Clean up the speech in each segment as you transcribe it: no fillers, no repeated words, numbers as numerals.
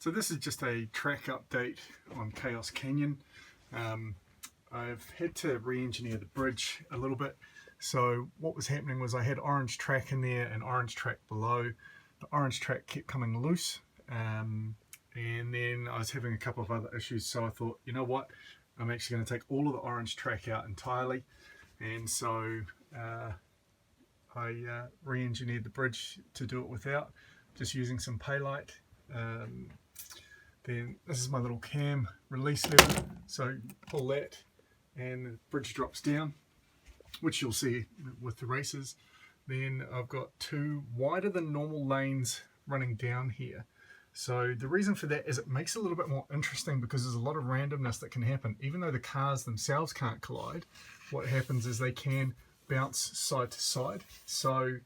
So this is just a track update on Chaos Canyon. I've had to re-engineer the bridge a little bit. So what was happening was I had orange track in there and orange track below. The orange track kept coming loose, and then I was having a couple of other issues, so I thought, you know what, I'm actually going to take all of the orange track out entirely. And so I re-engineered the bridge to do it without, just using some palight. Then this is my little cam release lever, so pull that and the bridge drops down, which you'll see with the races. Then I've got two wider than normal lanes running down here. So the reason for that is it makes it a little bit more interesting, because there's a lot of randomness that can happen. Even though the cars themselves can't collide, what happens is they can bounce side to side. So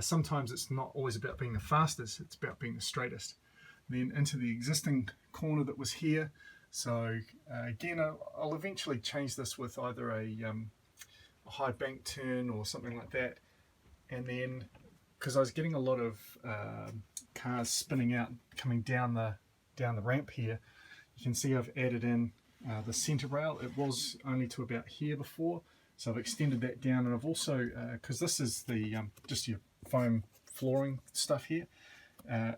sometimes it's not always about being the fastest, it's about being the straightest. Then into the existing corner that was here. So again, I'll eventually change this with either a high bank turn or something like that. And then, because I was getting a lot of cars spinning out coming down the ramp here, you can see I've added in the center rail. It was only to about here before, so I've extended that down. And I've also, because this is the just your foam flooring stuff here,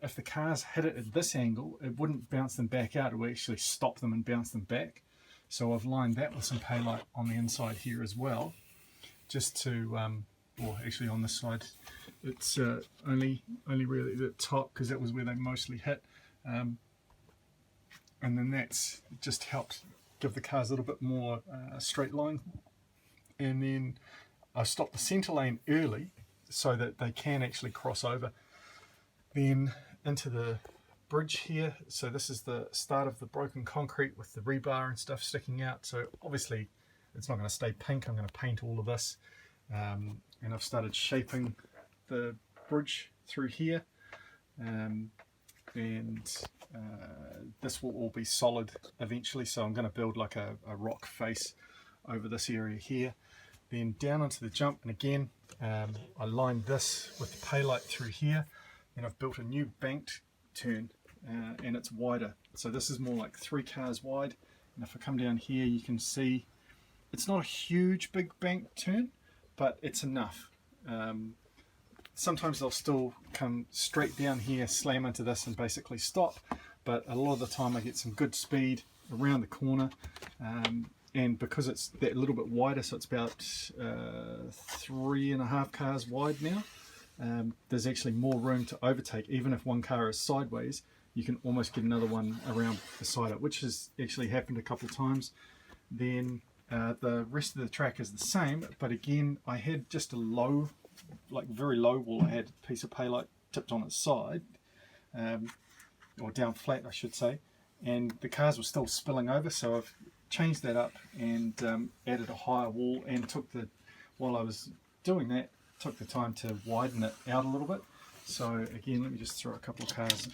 if the cars hit it at this angle, it wouldn't bounce them back out, it would actually stop them and bounce them back. So I've lined that with some palight on the inside here as well, just to, or actually on this side, it's only really the top, because that was where they mostly hit. And then that's just helped give the cars a little bit more straight line. And then I stopped the center lane early so that they can actually cross over. Then into the bridge here, so this is the start of the broken concrete with the rebar and stuff sticking out. So obviously it's not going to stay pink, I'm going to paint all of this, and I've started shaping the bridge through here, and this will all be solid eventually, so I'm going to build like a rock face over this area here. Then down onto the jump, and again I lined this with the palight through here. And I've built a new banked turn, and it's wider. So this is more like 3 cars wide. And if I come down here, you can see it's not a huge big banked turn, but it's enough. Sometimes they'll still come straight down here, slam into this and basically stop. But a lot of the time I get some good speed around the corner. And because it's that little bit wider, so it's about 3.5 cars wide now, there's actually more room to overtake. Even if one car is sideways, you can almost get another one around beside it, which has actually happened a couple of times. Then the rest of the track is the same, but again I had just a low, like very low wall. I had a piece of palight tipped on its side, or down flat I should say, and the cars were still spilling over, so I've changed that up and added a higher wall, and while I was doing that, took the time to widen it out a little bit. So again, let me just throw a couple of cars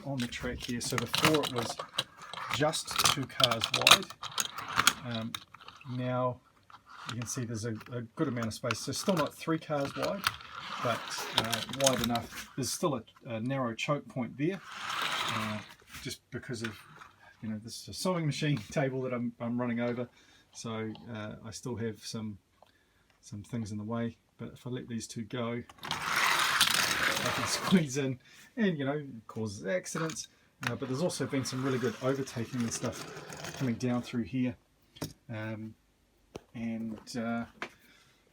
on the track here. So before it was just 2 cars wide. Now you can see there's a good amount of space. So still not 3 cars wide, but wide enough. There's still a narrow choke point there, just because of, you know, this is a sewing machine table that I'm running over. So I still have some things in the way. But if I let these two go, I can squeeze in, and you know, it causes accidents. But there's also been some really good overtaking and stuff coming down through here. Then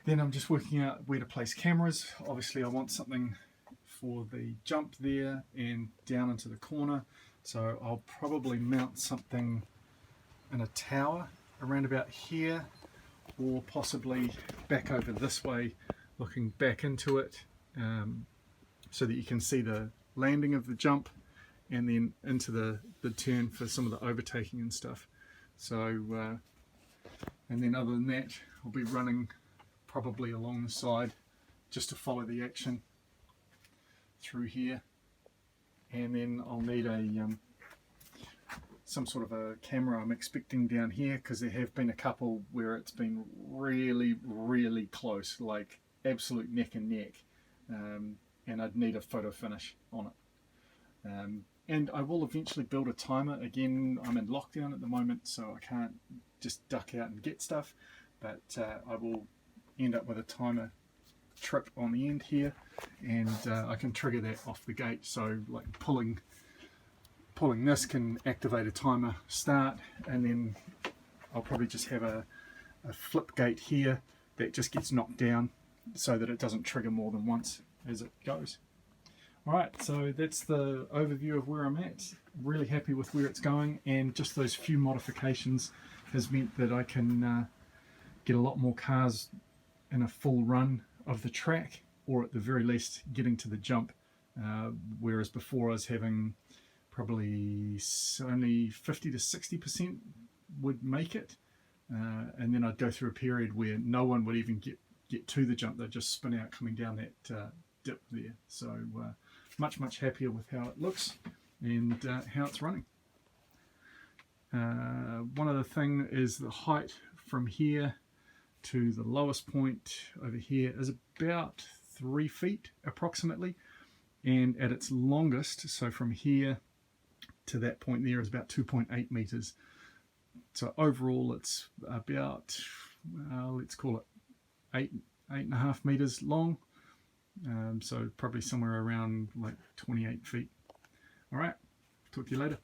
I'm just working out where to place cameras. Obviously I want something for the jump there and down into the corner. So I'll probably mount something in a tower around about here, or possibly back over this way, looking back into it, so that you can see the landing of the jump and then into the turn for some of the overtaking and stuff. So and then other than that, I'll be running probably along the side just to follow the action through here. And then I'll need some sort of a camera I'm expecting down here, because there have been a couple where it's been really close, like absolute neck and neck, and I'd need a photo finish on it. And I will eventually build a timer. Again, I'm in lockdown at the moment, so I can't just duck out and get stuff, but I will end up with a timer trip on the end here, and I can trigger that off the gate. So like pulling this can activate a timer start, and then I'll probably just have a flip gate here that just gets knocked down so that it doesn't trigger more than once as it goes. Alright, so that's the overview of where I'm at. Really happy with where it's going, and just those few modifications has meant that I can get a lot more cars in a full run of the track, or at the very least getting to the jump, whereas before I was having probably only 50 to 60% would make it, and then I'd go through a period where no one would even get to the jump. They'd just spin out coming down that dip there. So much happier with how it looks and how it's running. One other thing is the height from here to the lowest point over here is about 3 feet approximately, and at its longest, so from here to that point there, is about 2.8 meters. So overall it's about, let's call it 8.5 meters long. So probably somewhere around like 28 feet. All right, talk to you later.